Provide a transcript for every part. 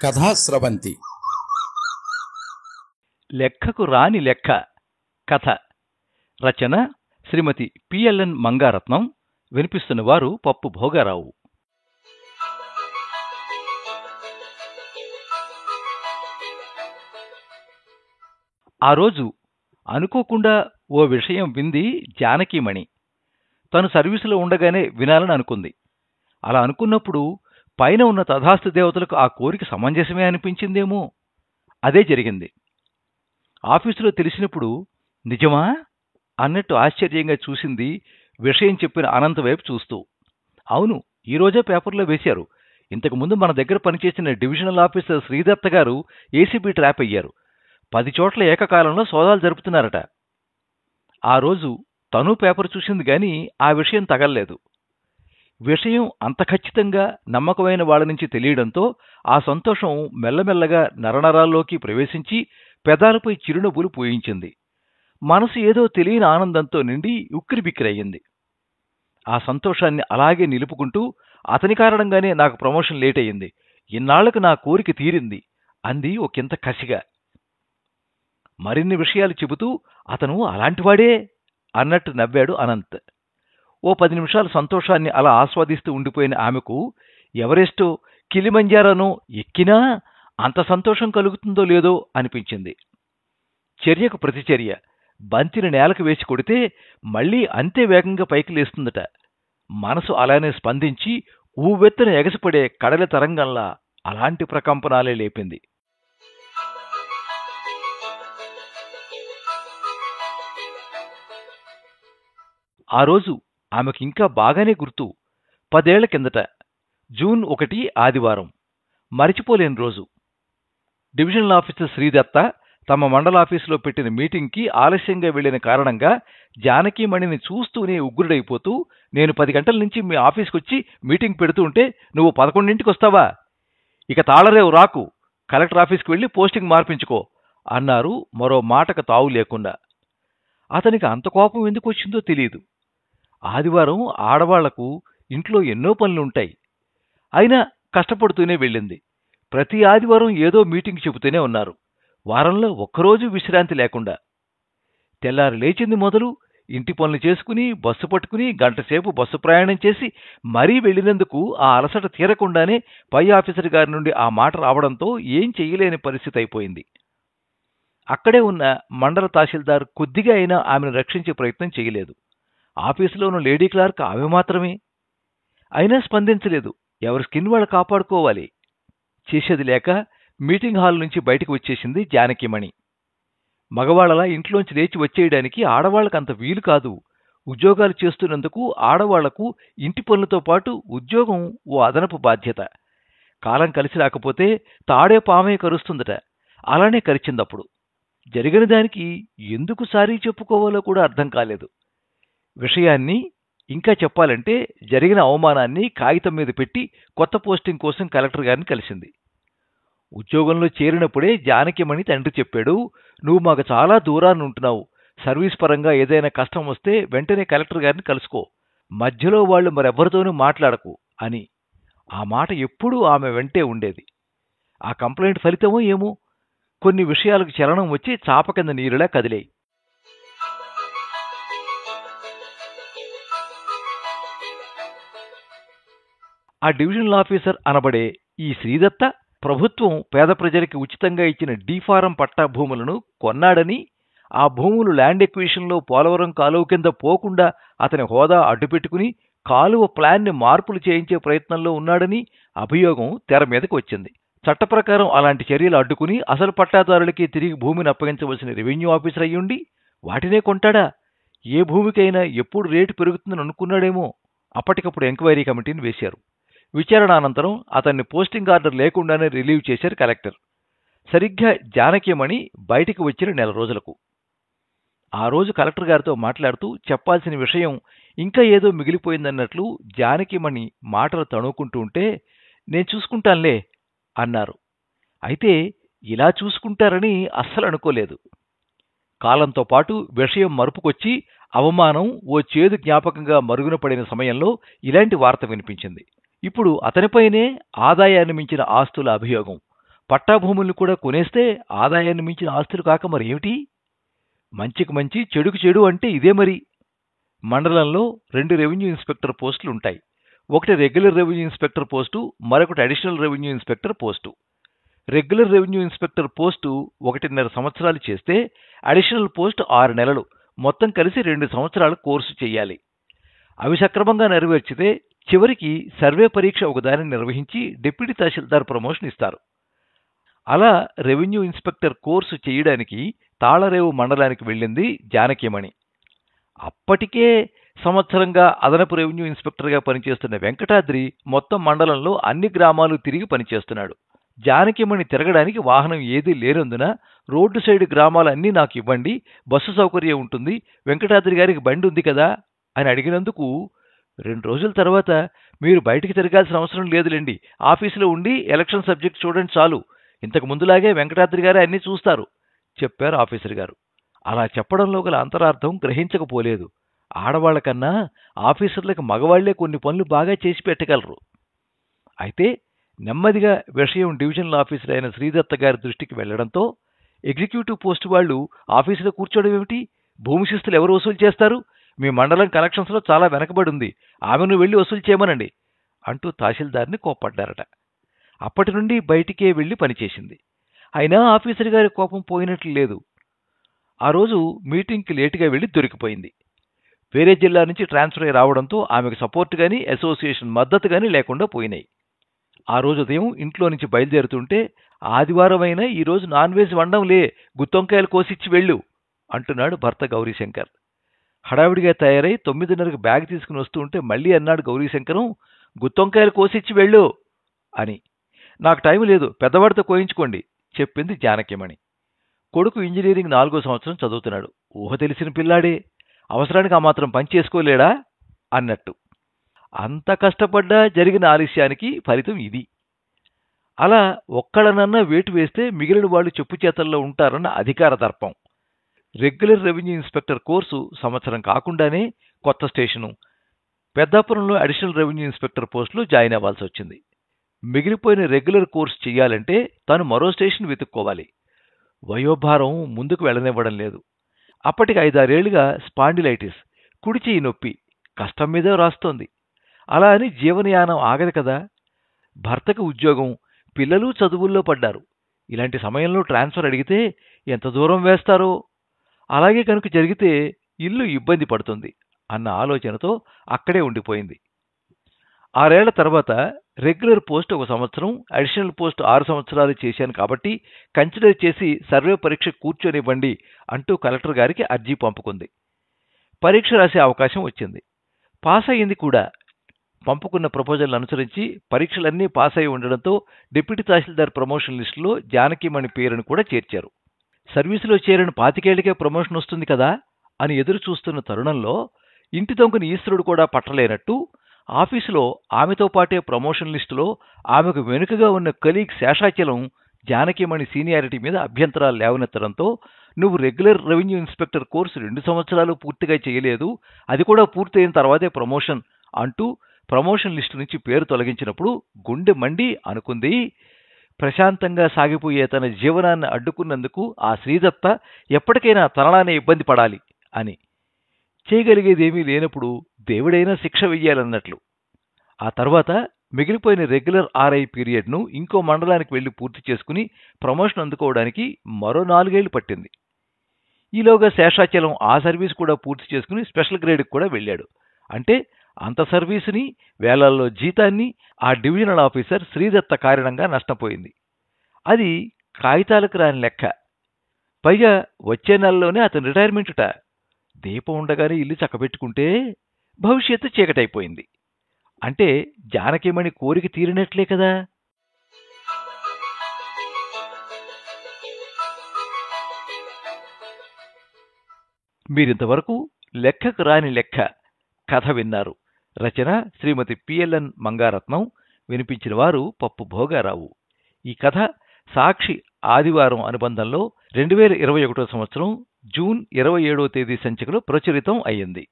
కథాస్రవంతి లెక్కకు రాని లెక్క కథ రచన శ్రీమతి పిఎల్ఎన్ మంగారత్నం. వినిపిస్తున్నవారు పప్పు భోగారావు. ఆ రోజు అనుకోకుండా ఓ విషయం వింది జానకీమణి. తను సర్వీసులో ఉండగానే వినాలని అనుకుంది. అలా అనుకున్నప్పుడు పైన ఉన్న తథాస్తు దేవతలకు ఆ కోరిక సమంజసమే అనిపించిందేమో. అదే జరిగింది. ఆఫీసులో తెలిసినప్పుడు నిజమా అన్నట్టు ఆశ్చర్యంగా చూసింది విషయం చెప్పిన అనంత వైపు చూస్తూ. అవును, ఈరోజే పేపర్లో వేశారు. ఇంతకుముందు మన దగ్గర పనిచేసిన డివిజనల్ ఆఫీసర్ శ్రీదత్త గారు ఏసీబీ ట్రాప్ అయ్యారు. 10 చోట్ల ఏకకాలంలో సోదాలు జరుపుతున్నారట. ఆ రోజు తను పేపర్ చూసింది గాని ఆ విషయం తగల్లేదు. విషయం అంత ఖచ్చితంగా నమ్మకమైన వాళ్ళ నుంచి తెలియడంతో ఆ సంతోషం మెల్లమెల్లగా నరనరాల్లోకి ప్రవేశించి పెదాలపై చిరునవ్వులు పూయించింది. మనసు ఏదో తెలియని ఆనందంతో నిండి ఉక్కిరిబిక్కిరయ్యింది. ఆ సంతోషాన్ని అలాగే నిలుపుకుంటూ అతని కారణంగానే నాకు ప్రమోషన్ లేట్ అయ్యింది, ఇన్నాళ్లకు నా కోరిక తీరింది అంది ఒకంత కసిగా. మరిన్ని విషయాలు చెబుతూ అతను అలాంటివాడే అన్నట్టు నవ్వాడు అనంత్. ఓ 10 నిమిషాలు సంతోషాన్ని అలా ఆస్వాదిస్తూ ఉండిపోయిన ఆమెకు ఎవరెస్టో కిలిమంజారోనో ఎక్కినా అంత సంతోషం కలుగుతుందో లేదో అనిపించింది. చర్యకు ప్రతిచర్య. బంతిని నేలకు వేసి కొడితే మళ్లీ అంతే వేగంగా పైకి లేస్తుందట. మనసు అలానే స్పందించి ఊవెత్తున ఎగసిపడే కడలి తరంగంలా అలాంటి ప్రకంపనాలే లేపింది. ఆ రోజు ఆమెకింకా బాగానే గుర్తు. 10 ఏళ్ల కిందట జూన్ 1 ఆదివారం. మరిచిపోలేని రోజు. డివిజనల్ ఆఫీసర్ శ్రీదత్త తమ మండలాఫీసులో పెట్టిన మీటింగ్కి ఆలస్యంగా వెళ్లిన కారణంగా జానకీమణిని చూస్తూనే ఉగ్రుడైపోతూ, నేను 10 గంటల నుంచి మీ ఆఫీస్కొచ్చి మీటింగ్ పెడుతూ ఉంటే నువ్వు 11ంటికి వస్తావా? ఇక తాళరేవు రాకు, కలెక్టర్ ఆఫీస్కి వెళ్లి పోస్టింగ్ మార్పించుకో అన్నారు మరో మాటకు తావు లేకుండా. అతనికి అంత కోపం ఎందుకు వచ్చిందో తెలియదు. ఆదివారం ఆడవాళ్లకు ఇంట్లో ఎన్నో పనులుంటాయి. అయినా కష్టపడుతూనే వెళ్ళింది. ప్రతి ఆదివారం ఏదో మీటింగ్ చెబుతూనే ఉన్నారు. వారంలో ఒక్కరోజు విశ్రాంతి లేకుండా. తెల్లారి లేచింది మొదలు ఇంటి పనులు చేసుకుని బస్సు పట్టుకుని గంటసేపు బస్సు ప్రయాణం చేసి మరీ వెళ్ళినందుకు ఆ అలసట తీరకుండానే పై ఆఫీసర్ గారి నుండి ఆ మాట రావడంతో ఏం చెయ్యలేని పరిస్థితి అయిపోయింది. అక్కడే ఉన్న మండల తహసీల్దార్ కొద్దిగా అయినా ఆమెను రక్షించే ప్రయత్నం చేయలేదు. ఆఫీసులో ఉన్న లేడీ క్లార్క్ ఆమె మాత్రమే. అయినా స్పందించలేదు. ఎవరి స్కిన్ వాళ్ళు కాపాడుకోవాలి. చేసేది లేక మీటింగ్ హాల్ నుంచి బయటకు వచ్చేసింది జానకీమణి. మగవాళ్లలా ఇంట్లోంచి లేచి వచ్చేయడానికి ఆడవాళ్లకు అంత వీలు కాదు. ఉద్యోగాలు చేస్తున్నందుకు ఆడవాళ్లకు ఇంటి పనులతో పాటు ఉద్యోగం ఓ అదనపు బాధ్యత. కాలం కలిసి రాకపోతే తాడే పామే కరుస్తుందట. అలానే కరిచిందప్పుడు. జరిగిన దానికి ఎందుకు సారీ చెప్పుకోవాలో కూడా అర్థం కాలేదు. విషయాన్ని ఇంకా చెప్పాలంటే జరిగిన అవమానాన్ని కాగితం మీద పెట్టి కొత్త పోస్టింగ్ కోసం కలెక్టర్ గారిని కలిసింది. ఉద్యోగంలో చేరినప్పుడే జానకీమణి తండ్రి చెప్పాడు, నువ్వు మాకు చాలా దూరాన్ని ఉంటున్నావు. సర్వీస్ పరంగా ఏదైనా కష్టం వస్తే వెంటనే కలెక్టర్ గారిని కలుసుకో. మధ్యలో వాళ్ళు మరెవ్వరితోనూ మాట్లాడకు అని. ఆ మాట ఎప్పుడూ ఆమె వెంటే ఉండేది. ఆ కంప్లైంట్ ఫలితమో ఏమో కొన్ని విషయాలకు చలనం వచ్చి చాప కింద నీరులా కదిలాయి. ఆ డివిజనల్ ఆఫీసర్ అనబడే ఈ శ్రీదత్త ప్రభుత్వం పేద ప్రజలకి ఉచితంగా ఇచ్చిన డీఫారం పట్టా భూములను కొన్నాడని, ఆ భూములు ల్యాండ్ ఎక్విజిషన్లో పోలవరం కాలువ కింద పోకుండా అతని హోదా అడ్డుపెట్టుకుని కాలువ ప్లాన్ని మార్పులు చేయించే ప్రయత్నంలో ఉన్నాడని అభియోగం తెర మీదకి వచ్చింది. చట్ట ప్రకారం అలాంటి చర్యలు అడ్డుకుని అసలు పట్టాదారులకి తిరిగి భూమిని అప్పగించవలసిన రెవెన్యూ ఆఫీసర్ అయ్యుండి వాటినే కొంటాడా? ఏ భూమికైనా ఎప్పుడు రేటు పెరుగుతుందని అనుకున్నాడేమో. అప్పటికప్పుడు ఎంక్వైరీ కమిటీని వేశారు. విచారణ అనంతరం అతన్ని పోస్టింగ్ ఆర్డర్ లేకుండానే రిలీవ్ చేశారు కలెక్టర్. సరిగ్గా జానకీమణి బయటికి వచ్చిన 1 నెల రోజులకు. ఆ రోజు కలెక్టర్ గారితో మాట్లాడుతూ చెప్పాల్సిన విషయం ఇంకా ఏదో మిగిలిపోయిందన్నట్లు జానకీమణి మాటలు తణుకుంటూ ఉంటే, నేను చూసుకుంటానులే అన్నారు. అయితే ఇలా చూసుకుంటారని అస్సలు అనుకోలేదు. కాలంతో పాటు విషయం మరుపుకొచ్చి అవమానం ఓ చేదు జ్ఞాపకంగా మరుగున పడిన సమయంలో ఇలాంటి వార్త వినిపించింది. ఇప్పుడు అతనిపైనే ఆదాయాన్ని మించిన ఆస్తుల అభియోగం. పట్టాభూములను కూడా కొనేస్తే ఆదాయాన్ని మించిన ఆస్తులు కాక మరి ఏమిటి? మంచికి మంచి చెడుకు చెడు అంటే ఇదే మరి. మండలంలో 2 రెవెన్యూ ఇన్స్పెక్టర్ పోస్టులు ఉంటాయి. ఒకటి రెగ్యులర్ రెవెన్యూ ఇన్స్పెక్టర్ పోస్టు, మరొకటి additional revenue inspector post. Regular revenue inspector post 1.5 సంవత్సరాలు చేస్తే అడిషనల్ పోస్ట్ 6 నెలలు, మొత్తం కలిసి 2 సంవత్సరాల కోర్సు చేయాలి. అవి సక్రమంగా నెరవేర్చితే చివరికి సర్వే పరీక్ష ఒకదాన్ని నిర్వహించి డిప్యూటీ తహసీల్దార్ ప్రమోషన్ ఇస్తారు. అలా రెవెన్యూ ఇన్స్పెక్టర్ కోర్సు చేయడానికి తాళరేవు మండలానికి వెళ్ళింది జానకిమణి. అప్పటికే సంవత్సరంగా అదనపు రెవెన్యూ ఇన్స్పెక్టర్గా పనిచేస్తున్న వెంకటాద్రి మొత్తం మండలంలో అన్ని గ్రామాలు తిరిగి పనిచేస్తున్నాడు. జానకిమణి తిరగడానికి వాహనం ఏదీ లేనందున రోడ్డు సైడ్ గ్రామాలన్నీ నాకు ఇవ్వండి, బస్సు సౌకర్యం ఉంటుంది, వెంకటాద్రి గారికి బండి ఉంది కదా అని అడిగినందుకు 2 రోజుల తర్వాత మీరు బయటికి తిరగాల్సిన అవసరం లేదులేండి, ఆఫీసులో ఉండి ఎలక్షన్ సబ్జెక్ట్ చూడండి చాలు, ఇంతకు ముందులాగే వెంకటాద్రి గారే అన్నీ చూస్తారు చెప్పారు ఆఫీసర్ గారు. అలా చెప్పడంలో గల అంతరార్థం గ్రహించకపోలేదు. ఆడవాళ్లకన్నా ఆఫీసర్లకు మగవాళ్లే కొన్ని పనులు బాగా చేసి పెట్టగలరు. అయితే నెమ్మదిగా విషయం డివిజనల్ ఆఫీసర్ అయిన శ్రీదత్త గారి దృష్టికి వెళ్లడంతో ఎగ్జిక్యూటివ్ పోస్టు వాళ్ళు ఆఫీసులో కూర్చోవడం ఏమిటి, భూమి శిస్తులు ఎవరు వసూలు చేస్తారు, మీ మండలం కలెక్షన్స్లో చాలా వెనకబడి ఉంది, ఆమెను వెళ్ళి వసూలు చేయమనండి అంటూ తహసీల్దార్ని కోప్పడ్డారట. అప్పటి నుండి బయటికే వెళ్లి పనిచేసింది. అయినా ఆఫీసర్ గారి కోపం పోయినట్లు లేదు. ఆ రోజు మీటింగ్కి లేటుగా వెళ్లి దొరికిపోయింది. వేరే జిల్లా నుంచి ట్రాన్స్ఫర్ అయి రావడంతో ఆమెకు సపోర్ట్ కానీ అసోసియేషన్ మద్దతు కానీ లేకుండా పోయినాయి. ఆ రోజు ఉదయం ఇంట్లో నుంచి బయలుదేరుతుంటే ఆదివారం అయినా ఈరోజు నాన్ వెజ్ వండంలే, గుత్తొంకాయలు కోసిచ్చి వెళ్ళు అంటున్నాడు భర్త గౌరీశంకర్. హడావిడిగా తయారై 9:30కి బ్యాగ్ తీసుకుని వస్తూ ఉంటే మళ్ళీ అన్నాడు గౌరీశంకరం, గుత్తొంకాయలు కోసిచ్చి వెళ్ళు అని. నాకు టైం లేదు, పెద్దవాడితో కోయించుకోండి చెప్పింది జానకిమణి. కొడుకు ఇంజనీరింగ్ 4వ సంవత్సరం చదువుతున్నాడు, ఊహ తెలిసిన పిల్లాడే, అవసరానికి ఆ మాత్రం పని చేసుకోలేడా అన్నట్టు. అంత కష్టపడ్డా జరిగిన ఆలస్యానికి ఫలితం ఇది. అలా ఒక్కడనన్నా వేటు వేస్తే మిగిలిన వాళ్ళు చెప్పు చేతల్లో ఉంటారన్న అధికార దర్పం. రెగ్యులర్ రెవెన్యూ ఇన్స్పెక్టర్ కోర్సు సంవత్సరం కాకుండానే కొత్త స్టేషను పెద్దాపురంలో అడిషనల్ రెవెన్యూ ఇన్స్పెక్టర్ పోస్టులో జాయిన్ అవ్వాల్సి వచ్చింది. మిగిలిపోయిన రెగ్యులర్ కోర్సు చెయ్యాలంటే తాను మరో స్టేషన్ వెతుక్కోవాలి. వయోభారం ముందుకు వెళ్ళనివ్వడం లేదు. అప్పటికి 5-6 ఏళ్లుగా స్పాండిలైటిస్, కుడి చెయ్యి నొప్పి, కష్టం మీదే రాస్తోంది. అలా అని జీవనయానం ఆగదు కదా. భర్తకు ఉద్యోగం, పిల్లలు చదువుల్లో పడ్డారు. ఇలాంటి సమయంలో ట్రాన్స్ఫర్ అడిగితే ఎంత దూరం వేస్తారో, అలాగే కనుక జరిగితే ఇల్లు ఇబ్బంది పడుతుంది అన్న ఆలోచనతో అక్కడే ఉండిపోయింది. 6 ఏళ్ల తర్వాత రెగ్యులర్ పోస్ట్ 1 సంవత్సరం, అడిషనల్ పోస్ట్ 6 సంవత్సరాలు చేశాను కాబట్టి కన్సిడర్ చేసి సర్వే పరీక్ష కూర్చొనివ్వండి అంటూ కలెక్టర్ గారికి అర్జీ పంపుకుంది. పరీక్ష రాసే అవకాశం వచ్చింది. పాస్ అయింది కూడా. పంపుకున్న ప్రపోజల్ని అనుసరించి పరీక్షలన్నీ పాస్ అయి ఉండడంతో డిప్యూటీ తహసీల్దార్ ప్రమోషన్ లిస్టులో జానకిమణి పేరును కూడా చేర్చారు. సర్వీసులో చేరిన 25 ఏళ్లకే ప్రమోషన్ వస్తుంది కదా అని ఎదురు చూస్తున్న తరుణంలో ఇంటి దొంగని ఈశ్వరుడు కూడా పట్టలేనట్టు ఆఫీసులో ఆమెతో పాటే ప్రమోషన్ లిస్టులో ఆమెకు వెనుకగా ఉన్న కలీగ్ శేషాచలం జానకిమణి సీనియారిటీ మీద అభ్యంతరాలు లేవనెత్తడంతో, నువ్వు రెగ్యులర్ రెవెన్యూ ఇన్స్పెక్టర్ కోర్సు 2 సంవత్సరాలు పూర్తిగా చేయలేదు, అది కూడా పూర్తయిన తర్వాతే ప్రమోషన్ అంటూ ప్రమోషన్ లిస్టు నుంచి పేరు తొలగించినప్పుడు గుండె మండి అనుకుంది, ప్రశాంతంగా సాగిపోయే తన జీవనాన్ని అడ్డుకున్నందుకు ఆ శ్రీదత్త ఎప్పటికైనా తనలానే ఇబ్బంది పడాలి అని. చేయగలిగేదేమీ లేనప్పుడు దేవుడైనా శిక్ష వెయ్యాలన్నట్లు. ఆ తర్వాత మిగిలిపోయిన రెగ్యులర్ ఆర్ఐ పీరియడ్ను ఇంకో మండలానికి వెళ్లి పూర్తి చేసుకుని ప్రమోషన్ అందుకోవడానికి మరో 4 ఏళ్లు పట్టింది. ఈలోగా శేషాచలం ఆ సర్వీస్ కూడా పూర్తి చేసుకుని స్పెషల్ గ్రేడ్కి కూడా వెళ్ళాడు. అంటే అంత సర్వీసుని, వేలల్లో జీతాన్ని ఆ డివిజనల్ ఆఫీసర్ శ్రీదత్త కారణంగా నష్టపోయింది. అది కాగితాలకు రాని లెక్క. పైగా వచ్చే నెలలోనే అతని రిటైర్మెంటుట. దీపం ఉండగానే ఇల్లు చక్కబెట్టుకుంటే భవిష్యత్తు చీకటైపోయింది. అంటే జానకిమణి కోరిక తీరినట్లే కదా. మీరింతవరకు లెక్కకు రాని లెక్క కథ విన్నారు. రచన శ్రీమతి పిఎల్ఎన్ మంగారత్నం. వినిపించిన వారు పప్పు భోగారావు. ఈ కథ సాక్షి ఆదివారం అనుబంధంలో 2021 సంవత్సరం జూన్ 27వ తేదీ సంచికలో ప్రచురితం అయ్యింది.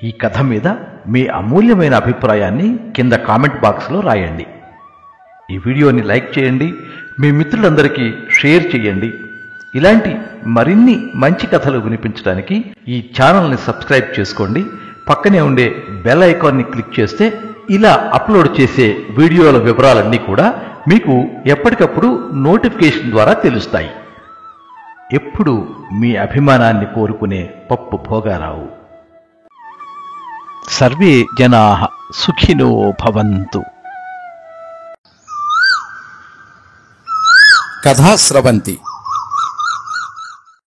ఈ కథ మీద మీ అమూల్యమైన అభిప్రాయాన్ని కింద కామెంట్ బాక్స్లో రాయండి. ఈ వీడియోని లైక్ చేయండి. మీ మిత్రులందరికీ షేర్ చేయండి. ఇలాంటి మరిన్ని మంచి కథలు వినిపించడానికి ఈ ఛానల్ని సబ్స్క్రైబ్ చేసుకోండి. పక్కనే ఉండే బెల్ ఐకాన్ని క్లిక్ చేస్తే ఇలా అప్లోడ్ చేసే వీడియోల వివరాలన్నీ కూడా మీకు ఎప్పటికప్పుడు నోటిఫికేషన్ ద్వారా తెలుస్తాయి. ఎప్పుడు మీ అభిమానాన్ని కోరుకునే పప్పు భోగారావు. సర్వే జనాః సుఖినో భవంతు. కథా స్రవంతి